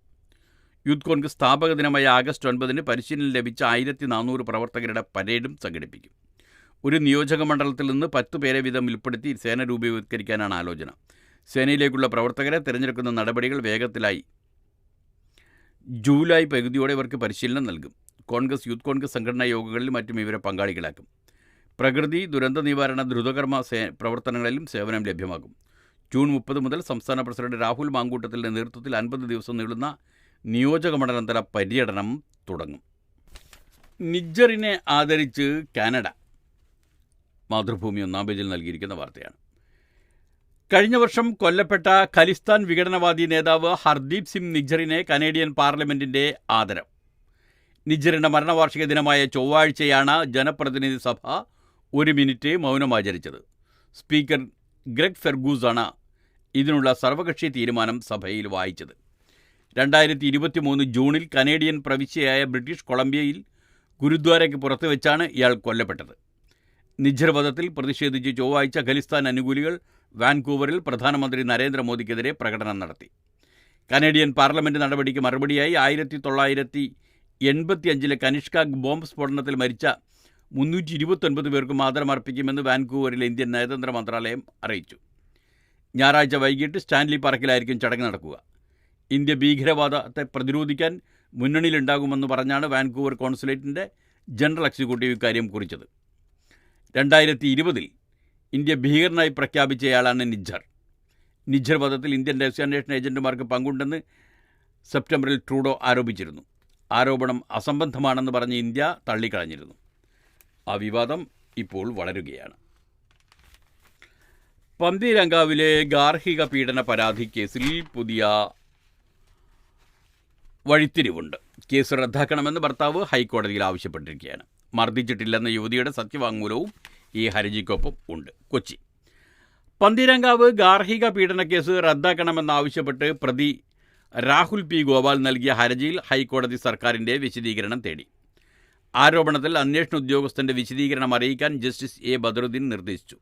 യൂത്ത് കോൺഗ്രസ് സ്ഥാപക ദിനമായ ആഗസ്റ്റ് 9 പരിശീലനം ലഭിച്ച 1400 പ്രവർത്തകരുടെ പരേഡും സംഘടിപ്പിക്കും. ഒരു നിയോജക മണ്ഡലത്തിൽ നിന്ന് 10 പേരെ വീതം ഉൾപ്പെടുത്തി സേന രൂപീകരിക്കാനാണ് ആലോചന. സേനയിലേക്കുള്ള പ്രവർത്തകരെ തിരഞ്ഞെടുക്കുന്ന നടപടികൾ വേഗത്തിലായി. ജൂലൈ പകുതിയോടെ ഇവർക്ക് പരിശീലനം നൽകും. കോൺഗ്രസ്, യൂത്ത് കോൺഗ്രസ് സംഘടനാ യോഗങ്ങളിലും മറ്റും ഇവരെ പങ്കാളികളാക്കും. പ്രകൃതി ദുരന്ത നിവാരണ ദ്രുതകർമ്മ പ്രവർത്തനങ്ങളിലും സേവനം ലഭ്യമാകും. ജൂൺ 30 മുതൽ സംസ്ഥാന പ്രസിഡന്റ് രാഹുൽ മാങ്കൂട്ടത്തിൻ്റെ നേതൃത്വത്തിൽ 50 ദിവസം നീളുന്ന നിയോജക മണ്ഡലം തല പര്യടനം തുടങ്ങും. നിജ്ജറിനെ ആദരിച്ച് കാനഡ. മാതൃഭൂമി ഒന്നാം പേജിൽ നൽകിയിരിക്കുന്ന വാർത്തയാണ്. കഴിഞ്ഞ വർഷം കൊല്ലപ്പെട്ട ഖലിസ്ഥാൻ വിഘടനവാദി നേതാവ് ഹർദീപ് സിംഗ് നിജ്ജറിനെ കനേഡിയൻ പാർലമെൻറ്റിൻ്റെ ആദരം. നിജ്ജറിൻ്റെ മരണവാർഷിക ദിനമായ ചൊവ്വാഴ്ചയാണ് ജനപ്രതിനിധി സഭ 1 മിനിറ്റ് മൗനമാചരിച്ചത്. സ്പീക്കർ ഗ്രെഗ് ഫെർഗൂസാണ് ഇതിനുള്ള സർവകക്ഷി തീരുമാനം സഭയിൽ വായിച്ചത്. 2023 ജൂണിൽ കനേഡിയൻ പ്രവിശ്യയായ ബ്രിട്ടീഷ് കൊളംബിയയിൽ ഗുരുദ്വാരയ്ക്ക് പുറത്ത് വെച്ചാണ് ഇയാൾ കൊല്ലപ്പെട്ടത്. നിജ്ജർ വധത്തിൽ പ്രതിഷേധിച്ച് ചൊവ്വാഴ്ച ഖലിസ്ഥാൻ അനുകൂലികൾ വാൻകൂവറിൽ പ്രധാനമന്ത്രി നരേന്ദ്രമോദിക്കെതിരെ പ്രകടനം നടത്തി. കനേഡിയൻ പാർലമെൻറ്റ് നടപടിക്ക് മറുപടിയായി 1985 കനിഷ്ക ബോംബ് സ്ഫോടനത്തിൽ മരിച്ച 329 പേർക്കും ആദരമർപ്പിക്കുമെന്ന് വാൻകൂവറിലെ ഇന്ത്യൻ നയതന്ത്ര മന്ത്രാലയം അറിയിച്ചു. ഞായറാഴ്ച വൈകിട്ട് സ്റ്റാൻലി പാർക്കിലായിരിക്കും ചടങ്ങ് നടക്കുക. ഇന്ത്യ ഭീകരവാദത്തെ പ്രതിരോധിക്കാൻ മുന്നണിയിലുണ്ടാകുമെന്ന് പറഞ്ഞാണ് വാൻകൂവർ കോൺസുലേറ്റിൻ്റെ ജനറൽ എക്സിക്യൂട്ടീവ് ഇക്കാര്യം കുറിച്ചത്. 2020 ഇന്ത്യ ഭീകരനായി പ്രഖ്യാപിച്ചയാളാണ് നിജ്ജർ. നിജ്ജർ വധത്തിൽ ഇന്ത്യൻ രഹസ്യാന്വേഷണ ഏജന്റുമാർക്ക് പങ്കുണ്ടെന്ന് സെപ്റ്റംബറിൽ ട്രൂഡോ ആരോപിച്ചിരുന്നു. ആരോപണം അസംബന്ധമാണെന്ന് പറഞ്ഞ് ഇന്ത്യ തള്ളിക്കളഞ്ഞിരുന്നു. ആ വിവാദം ഇപ്പോൾ വളരുകയാണ്. പന്തീരങ്കാവിലെ ഗാർഹിക പീഡന പരാതി കേസിൽ പുതിയ വഴിത്തിരിവുണ്ട്. കേസ് റദ്ദാക്കണമെന്ന് ഭർത്താവ് ഹൈക്കോടതിയിൽ ആവശ്യപ്പെട്ടിരിക്കുകയാണ്. മർദ്ദിച്ചിട്ടില്ലെന്ന യുവതിയുടെ സത്യവാങ്മൂലവും ഈ ഹർജിക്കൊപ്പം ഉണ്ട്. കൊച്ചി പന്തീരങ്കാവ് ഗാർഹിക പീഡനക്കേസ് റദ്ദാക്കണമെന്നാവശ്യപ്പെട്ട് പ്രതി രാഹുൽ പി ഗോപാൽ നൽകിയ ഹർജിയിൽ ഹൈക്കോടതി സർക്കാരിൻ്റെ വിശദീകരണം തേടി. ആരോപണത്തിൽ അന്വേഷണ ഉദ്യോഗസ്ഥൻ്റെ വിശദീകരണം അറിയിക്കാൻ ജസ്റ്റിസ് എ ബദറുദ്ദീൻ നിർദ്ദേശിച്ചു.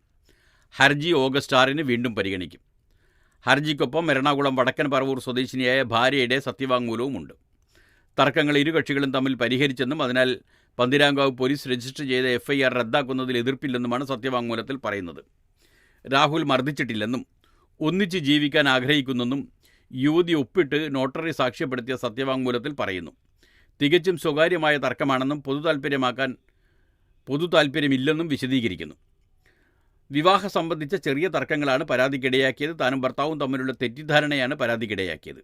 ഹർജി ഓഗസ്റ്റ് 6 വീണ്ടും പരിഗണിക്കും. ഹർജിക്കൊപ്പം എറണാകുളം വടക്കൻ പറവൂർ സ്വദേശിനിയായ ഭാര്യയുടെ സത്യവാങ്മൂലവുമുണ്ട്. തർക്കങ്ങൾ ഇരു കക്ഷികളും തമ്മിൽ പരിഹരിച്ചെന്നും അതിനാൽ പന്തീരാങ്കാവ് പോലീസ് രജിസ്റ്റർ ചെയ്ത FIR റദ്ദാക്കുന്നതിൽ എതിർപ്പില്ലെന്നുമാണ് സത്യവാങ്മൂലത്തിൽ പറയുന്നത്. രാഹുൽ മർദ്ദിച്ചിട്ടില്ലെന്നും ഒന്നിച്ച് ജീവിക്കാൻ ആഗ്രഹിക്കുന്നെന്നും യുവതി ഒപ്പിട്ട് നോട്ടറി സാക്ഷ്യപ്പെടുത്തിയ സത്യവാങ്മൂലത്തിൽ പറയുന്നു. തികച്ചും സ്വകാര്യമായ തർക്കമാണെന്നും പൊതു താൽപ്പര്യമില്ലെന്നും വിശദീകരിക്കുന്നു. വിവാഹ സംബന്ധിച്ച ചെറിയ തർക്കങ്ങളാണ് പരാതിക്കിടയാക്കിയത്. താനും ഭർത്താവും തമ്മിലുള്ള തെറ്റിദ്ധാരണയാണ് പരാതിക്കിടയാക്കിയത്.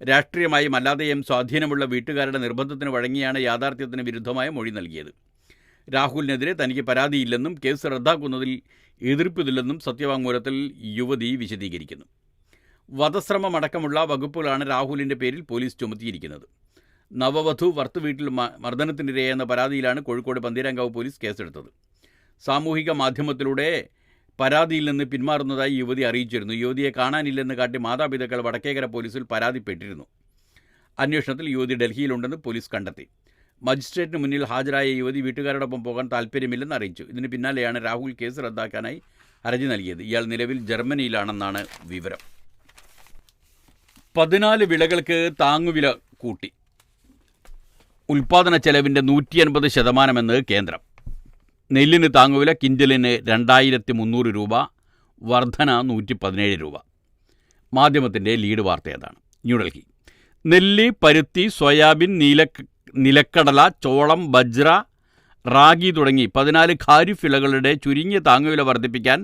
രാഷ്ട്രീയമായും അല്ലാതെയും സ്വാധീനമുള്ള വീട്ടുകാരുടെ നിർബന്ധത്തിന് വഴങ്ങിയാണ് യാഥാർത്ഥ്യത്തിന് വിരുദ്ധമായ മൊഴി നൽകിയത്. രാഹുലിനെതിരെ തനിക്ക് പരാതിയില്ലെന്നും കേസ് റദ്ദാക്കുന്നതിൽ എതിർപ്പില്ലെന്നും സത്യവാങ്മൂലത്തിൽ യുവതി വിശദീകരിക്കുന്നു. വധശ്രമമടക്കമുള്ള വകുപ്പുകളാണ് രാഹുലിൻ്റെ പേരിൽ പോലീസ് ചുമത്തിയിരിക്കുന്നത്. നവവധു ഭർത്തൃവീട്ടിൽ മർദ്ദനത്തിനിരയെന്ന പരാതിയിലാണ് കോഴിക്കോട് പന്തീരാങ്കാവ് പോലീസ് കേസെടുത്തത്. സാമൂഹിക മാധ്യമത്തിലൂടെ പരാതിയിൽ നിന്ന് പിന്മാറുന്നതായി യുവതി അറിയിച്ചിരുന്നു. യുവതിയെ കാണാനില്ലെന്ന് കാട്ടി മാതാപിതാക്കൾ വടക്കേക്കര പോലീസിൽ പരാതിപ്പെട്ടിരുന്നു. അന്വേഷണത്തിൽ യുവതി ഡൽഹിയിലുണ്ടെന്ന് പോലീസ് കണ്ടെത്തി. മജിസ്ട്രേറ്റിന് മുന്നിൽ ഹാജരായ യുവതി വീട്ടുകാരോടൊപ്പം പോകാൻ താൽപ്പര്യമില്ലെന്ന് അറിയിച്ചു. ഇതിന് പിന്നാലെയാണ് രാഹുൽ കേസ് റദ്ദാക്കാനായി ഹർജി നൽകിയത്. ഇയാൾ നിലവിൽ ജർമ്മനിയിലാണെന്നാണ് വിവരം. 14 വിളകൾക്ക് താങ്ങുവില കൂട്ടി. ഉൽപ്പാദന ചെലവിൻ്റെ 180% കേന്ദ്രം. നെല്ലിന് താങ്ങുവില കിൻഡലിന് 2300 രൂപ, വർധന 117 രൂപ. മാധ്യമത്തിൻ്റെ ലീഡ് വാർത്തയതാണ്. ന്യൂഡൽഹി നെല്ല്, പരുത്തി, സോയാബീൻ, നിലക്കടല, ചോളം, ബജ്ര, റാഗി തുടങ്ങി 14 ഖാരിഫ് വിളകളുടെ ചുരുങ്ങിയ താങ്ങുവില വർദ്ധിപ്പിക്കാൻ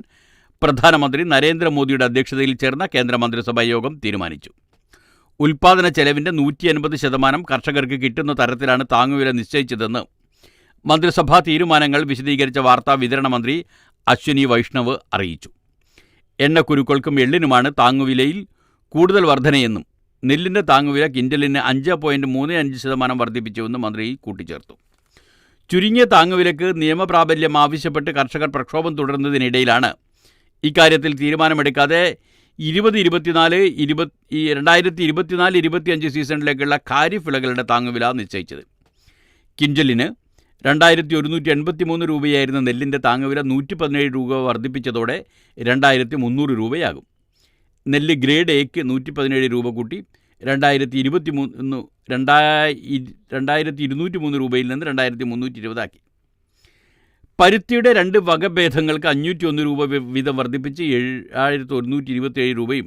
പ്രധാനമന്ത്രി നരേന്ദ്രമോദിയുടെ അധ്യക്ഷതയിൽ ചേർന്ന കേന്ദ്രമന്ത്രിസഭാ യോഗം തീരുമാനിച്ചു. ഉൽപ്പാദന ചെലവിൻ്റെ 180% കർഷകർക്ക് കിട്ടുന്ന തരത്തിലാണ് താങ്ങുവില നിശ്ചയിച്ചതെന്ന് മന്ത്രിസഭാ തീരുമാനങ്ങൾ വിശദീകരിച്ച വാർത്താ വിതരണ മന്ത്രി അശ്വിനി വൈഷ്ണവ് അറിയിച്ചു. എണ്ണക്കുരുക്കൾക്കും എള്ളിനുമാണ് താങ്ങുവിലയിൽ കൂടുതൽ വർധനയെന്നും നെല്ലിൻ്റെ താങ്ങുവില കിൻഡലിന് 5.35% വർദ്ധിപ്പിച്ചുവെന്നും മന്ത്രി കൂട്ടിച്ചേർത്തു. ചുരുങ്ങിയ താങ്ങുവിലക്ക് നിയമപ്രാബല്യം ആവശ്യപ്പെട്ട് കർഷകർ പ്രക്ഷോഭം തുടരുന്നതിനിടയിലാണ് ഇക്കാര്യത്തിൽ തീരുമാനമെടുക്കാതെ 2024-25 സീസണിലേക്കുള്ള ഖാരിഫ് വിളകളുടെ താങ്ങുവില നിശ്ചയിച്ചത്. കിൻഡലിന് 2183 രൂപയായിരുന്ന നെല്ലിൻ്റെ താങ്ങുവില 117 രൂപ വർദ്ധിപ്പിച്ചതോടെ 2300 രൂപയാകും. നെല്ല് ഗ്രേഡ് എക്ക് 117 രൂപ കൂട്ടി 2203 രൂപയിൽ നിന്ന് 2320 ആക്കി. പരുത്തിയുടെ 2 വകഭേദങ്ങൾക്ക് 501 രൂപ വീതം വർദ്ധിപ്പിച്ച് 7127 രൂപയും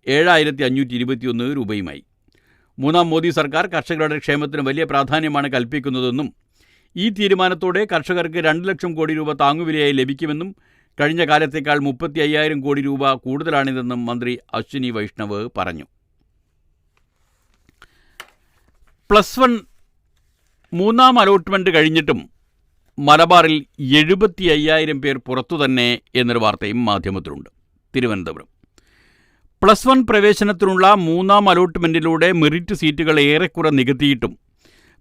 7521 രൂപയുമായി. മൂന്നാം മോദി സർക്കാർ കർഷകരുടെ ക്ഷേമത്തിന് വലിയ പ്രാധാന്യമാണ് കൽപ്പിക്കുന്നതെന്നും ഈ തീരുമാനത്തോടെ കർഷകർക്ക് 2 ലക്ഷം കോടി രൂപ താങ്ങുവിലയായി ലഭിക്കുമെന്നും കഴിഞ്ഞ കാലത്തേക്കാൾ 35,000 കോടി രൂപ കൂടുതലാണിതെന്നും മന്ത്രി അശ്വിനി വൈഷ്ണവ് പറഞ്ഞു. +1 മൂന്നാം അലോട്ട്മെൻറ്റ് കഴിഞ്ഞിട്ടും മലബാറിൽ 75,000 പേർ പുറത്തു തന്നെ എന്നൊരു വാർത്തയും മാധ്യമത്തിലുണ്ട്. തിരുവനന്തപുരം +1 പ്രവേശനത്തിനുള്ള മൂന്നാം അലോട്ട്മെൻറ്റിലൂടെ മെറിറ്റ് സീറ്റുകൾ ഏറെക്കുറെ നികത്തിയിട്ടും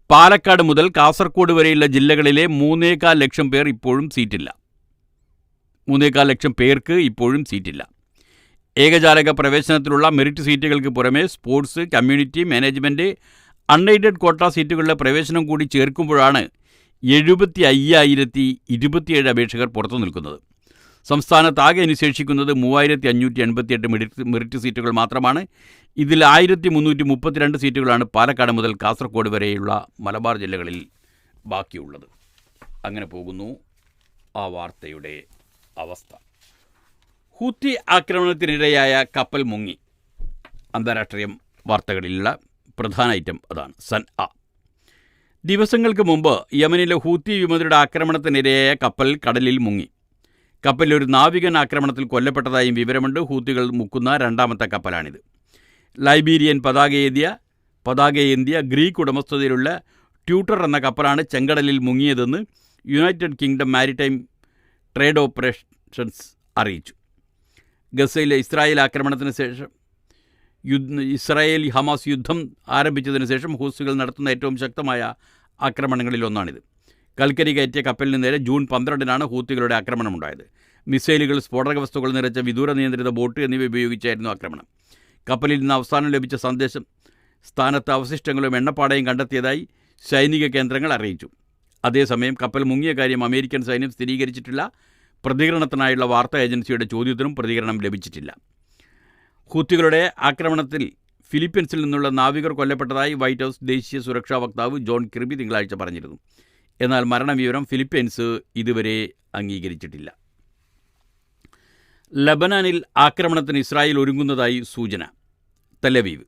പാലക്കാട് മുതൽ കാസർഗോഡ് വരെയുള്ള ജില്ലകളിലെ 3.25 ലക്ഷം പേർ ഇപ്പോഴും സീറ്റില്ല. 3.25 ലക്ഷം പേർക്ക് ഇപ്പോഴും സീറ്റില്ല. ഏകജാലക പ്രവേശനത്തിലുള്ള മെറിറ്റ് സീറ്റുകൾക്ക് പുറമെ സ്പോർട്സ്, കമ്മ്യൂണിറ്റി, മാനേജ്മെൻറ്റ്, അൺഎയ്ഡഡ് കോട്ട സീറ്റുകളിലെ പ്രവേശനം കൂടി ചേർക്കുമ്പോഴാണ് 75,027 അപേക്ഷകർ പുറത്തു നിൽക്കുന്നത്. സംസ്ഥാനത്താകെ അനുശേഷിക്കുന്നത് 3,588 മെറിറ്റ് സീറ്റുകൾ മാത്രമാണ്. ഇതിൽ 1,332 സീറ്റുകളാണ് പാലക്കാട് മുതൽ കാസർഗോഡ് വരെയുള്ള മലബാർ ജില്ലകളിൽ ബാക്കിയുള്ളത്. അങ്ങനെ പോകുന്നു ആ വാർത്തയുടെ അവസ്ഥ. ഹൂത്തി ആക്രമണത്തിനിരയായ കപ്പൽ മുങ്ങി. അന്താരാഷ്ട്രീയ വാർത്തകളിലുള്ള പ്രധാന ഐറ്റം അതാണ്. സൻആ ദിവസങ്ങൾക്ക് മുമ്പ് യമനിലെ ഹൂത്തി വിമതരുടെ ആക്രമണത്തിനിരയായ കപ്പൽ കടലിൽ മുങ്ങി. കപ്പലിൽ ഒരു നാവികൻ ആക്രമണത്തിൽ കൊല്ലപ്പെട്ടതായും വിവരമുണ്ട്. ഹൂത്തികൾ മുക്കുന്ന രണ്ടാമത്തെ കപ്പലാണിത്. ലൈബീരിയൻ പതാകയേന്തിയ ഗ്രീക്ക് ഉടമസ്ഥതയിലുള്ള ട്യൂട്ടർ എന്ന കപ്പലാണ് ചെങ്കടലിൽ മുങ്ങിയതെന്ന് United Kingdom maritime trade operations അറിയിച്ചു. ഗസയിലെ ഇസ്രായേൽ ആക്രമണത്തിന് ശേഷം ഇസ്രായേൽ ഹമാസ് യുദ്ധം ആരംഭിച്ചതിന് ശേഷം ഹൂസികൾ നടത്തുന്ന ഏറ്റവും ശക്തമായ ആക്രമണങ്ങളിലൊന്നാണിത്. കൽക്കരി കയറ്റിയ കപ്പലിന് നേരെ ജൂൺ 12-നാണ് ഹൂത്തികളുടെ ആക്രമണമുണ്ടായത്. മിസൈലുകൾ, സ്ഫോടക വസ്തുക്കൾ നിറച്ച വിദൂര നിയന്ത്രിത ബോട്ട് എന്നിവ ഉപയോഗിച്ചായിരുന്നു ആക്രമണം. കപ്പലിൽ നിന്ന് അവസാനം ലഭിച്ച സന്ദേശം സ്ഥാനത്ത് അവശിഷ്ടങ്ങളും എണ്ണപ്പാടയും കണ്ടെത്തിയതായി സൈനിക കേന്ദ്രങ്ങൾ അറിയിച്ചു. അതേസമയം കപ്പൽ മുങ്ങിയ കാര്യം അമേരിക്കൻ സൈന്യം സ്ഥിരീകരിച്ചിട്ടില്ല. പ്രതികരണത്തിനായുള്ള വാർത്താ ഏജൻസിയുടെ ചോദ്യത്തിനും പ്രതികരണം ലഭിച്ചിട്ടില്ല. ഹൂത്തികളുടെ ആക്രമണത്തിൽ ഫിലിപ്പീൻസിൽ നിന്നുള്ള നാവികർ കൊല്ലപ്പെട്ടതായി വൈറ്റ് ഹൗസ് ദേശീയ സുരക്ഷാ വക്താവ് ജോൺ കിർബി തിങ്കളാഴ്ച പറഞ്ഞിരുന്നു. എന്നാൽ മരണവിവരം ഫിലിപ്പീൻസ് ഇതുവരെ അംഗീകരിച്ചിട്ടില്ല. ലബനാനിൽ ആക്രമണത്തിന് ഇസ്രായേൽ ഒരുങ്ങുന്നതായി സൂചന. തെലവീവ്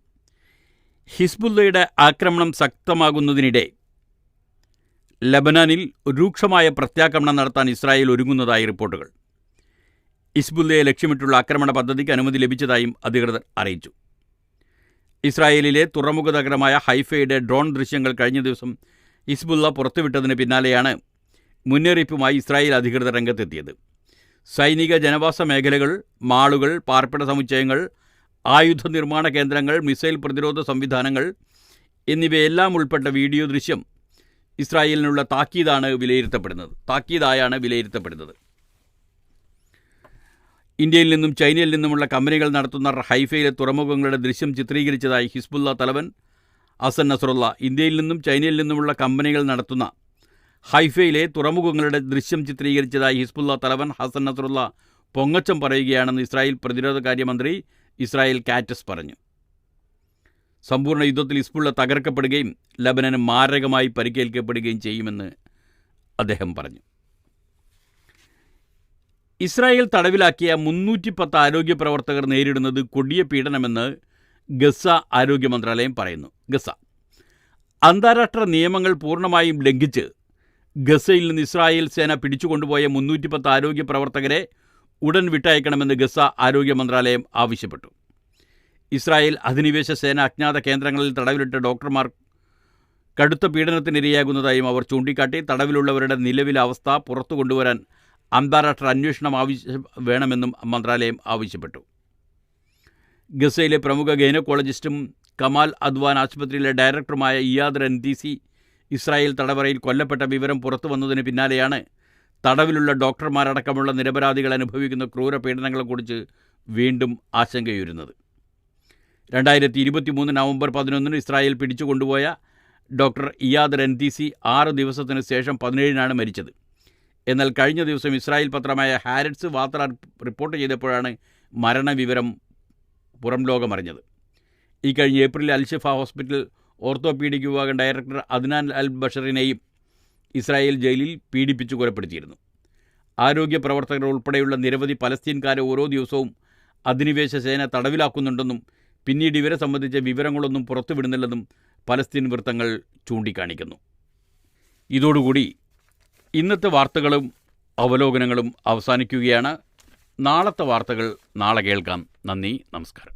ഹിസ്ബുള്ളയുടെ ആക്രമണം ശക്തമാകുന്നതിനിടെ ലബനാനിൽ രൂക്ഷമായ പ്രത്യാക്രമണം നടത്താൻ ഇസ്രായേൽ ഒരുങ്ങുന്നതായി റിപ്പോർട്ടുകൾ. ഹിസ്ബുള്ളയെ ലക്ഷ്യമിട്ടുള്ള ആക്രമണ പദ്ധതിക്ക് അനുമതി ലഭിച്ചതായും അധികൃതർ അറിയിച്ചു. ഇസ്രായേലിലെ തുറമുഖ നഗരമായ ഹൈഫയുടെ ഡ്രോൺ ദൃശ്യങ്ങൾ കഴിഞ്ഞ ദിവസം ഹിസ്ബുള്ള പുറത്തുവിട്ടതിന് പിന്നാലെയാണ് മുന്നറിയിപ്പുമായി ഇസ്രായേൽ അധികൃതർ രംഗത്തെത്തിയത്. സൈനിക ജനവാസ മേഖലകൾ, മാളുകൾ, പാർപ്പിട സമുച്ചയങ്ങൾ, ആയുധ നിർമ്മാണ കേന്ദ്രങ്ങൾ, മിസൈൽ പ്രതിരോധ സംവിധാനങ്ങൾ എന്നിവയെല്ലാം ഉൾപ്പെട്ട വീഡിയോ ദൃശ്യം ഇസ്രായേലിനുള്ള താക്കീതായാണ് വിലയിരുത്തപ്പെടുന്നത്. ഇന്ത്യയിൽ നിന്നും ചൈനയിൽ നിന്നുമുള്ള കമ്പനികൾ നടത്തുന്ന ഹൈഫയിലെ തുറമുഖങ്ങളുടെ ദൃശ്യം ചിത്രീകരിച്ചതായി ഹിസ്ബുള്ള തലവൻ ഹസൻ നസ്രുള്ള. ഇന്ത്യയിൽ നിന്നും ചൈനയിൽ നിന്നുമുള്ള കമ്പനികൾ നടത്തുന്ന ഹൈഫയിലെ തുറമുഖങ്ങളുടെ ദൃശ്യം ചിത്രീകരിച്ചതായി ഹിസ്ബുള്ള തലവൻ ഹസൻ നസ്രുള്ള പൊങ്ങച്ചം പറയുകയാണെന്ന് ഇസ്രായേൽ പ്രതിരോധ കാര്യമന്ത്രി ഇസ്രായേൽ കാറ്റസ് പറഞ്ഞു. സമ്പൂർണ്ണ യുദ്ധത്തിൽ ഹിസ്ബുള്ള തകർക്കപ്പെടുകയും ലബനന് മാരകമായി പരിക്കേൽക്കപ്പെടുകയും ചെയ്യുമെന്ന് അദ്ദേഹം പറഞ്ഞു. ഇസ്രായേൽ തടവിലാക്കിയ 310 ആരോഗ്യ പ്രവർത്തകർ നേരിടുന്നത് കൊടിയ പീഡനമെന്ന് ഗസ ആരോഗ്യ മന്ത്രാലയം പറയുന്നു. ഗസ അന്താരാഷ്ട്ര നിയമങ്ങൾ പൂർണ്ണമായും ലംഘിച്ച് ഗസയിൽ നിന്ന് ഇസ്രായേൽ സേന പിടിച്ചുകൊണ്ടുപോയ 310 ആരോഗ്യ പ്രവർത്തകരെ ഉടൻ വിട്ടയക്കണമെന്ന് ഗസ ആരോഗ്യ മന്ത്രാലയം ആവശ്യപ്പെട്ടു. ഇസ്രായേൽ അധിനിവേശ സേന അജ്ഞാത കേന്ദ്രങ്ങളിൽ തടവിലിട്ട ഡോക്ടർമാർ കടുത്ത പീഡനത്തിനിരയാകുന്നതായും അവർ ചൂണ്ടിക്കാട്ടി. തടവിലുള്ളവരുടെ നിലവിലെ അവസ്ഥ പുറത്തു കൊണ്ടുവരാൻ അന്താരാഷ്ട്ര അന്വേഷണം വേണമെന്നും മന്ത്രാലയം ആവശ്യപ്പെട്ടു. ഗസയിലെ പ്രമുഖ ഗൈനക്കോളജിസ്റ്റും കമാൽ അദ്വാൻ ആശുപത്രിയിലെ ഡയറക്ടറുമായ ഇയാദ് റൻതീസി ഇസ്രായേൽ തടവറയിൽ കൊല്ലപ്പെട്ട വിവരം പുറത്തു വന്നതിന് പിന്നാലെയാണ് തടവിലുള്ള ഡോക്ടർമാരടക്കമുള്ള നിരപരാധികൾ അനുഭവിക്കുന്ന ക്രൂര പീഡനങ്ങളെക്കുറിച്ച് വീണ്ടും ആശങ്കയുയരുന്നത്. 2023 നവംബർ 11 ഇസ്രായേൽ പിടിച്ചുകൊണ്ടുപോയ ഡോക്ടർ ഇയാദ് റൻതീസി 6 ദിവസത്തിന് ശേഷം 17-നാണ് മരിച്ചത്. എന്നാൽ കഴിഞ്ഞ ദിവസം ഇസ്രായേൽ പത്രമായ ഹാരറ്റ്സ് വാർത്ത റിപ്പോർട്ട് ചെയ്തപ്പോഴാണ് മരണവിവരം പുറം ലോകമറിഞ്ഞത്. ഈ കഴിഞ്ഞ ഏപ്രിലിൽ അൽഷിഫ ഹോസ്പിറ്റൽ ഓർത്തോപീഡിക് വിഭാഗം ഡയറക്ടർ അദ്നാൻ അൽ ബഷറിനെയും ഇസ്രായേൽ ജയിലിൽ പീഡിപ്പിച്ചു കൊലപ്പെടുത്തിയിരുന്നു. ആരോഗ്യ പ്രവർത്തകർ ഉൾപ്പെടെയുള്ള നിരവധി പലസ്തീൻകാരെ ഓരോ ദിവസവും അധിനിവേശ സേന തടവിലാക്കുന്നുണ്ടെന്നും പിന്നീട് ഇവരെ സംബന്ധിച്ച വിവരങ്ങളൊന്നും പുറത്തുവിടുന്നില്ലെന്നും പലസ്തീൻ വൃത്തങ്ങൾ ചൂണ്ടിക്കാണിക്കുന്നു. ഇതോടുകൂടി ഇന്നത്തെ വാർത്തകളും അവലോകനങ്ങളും അവസാനിക്കുകയാണ്. നാളത്തെ വാർത്തകൾ നാളെ കേൾക്കാം. നന്ദി, നമസ്കാരം.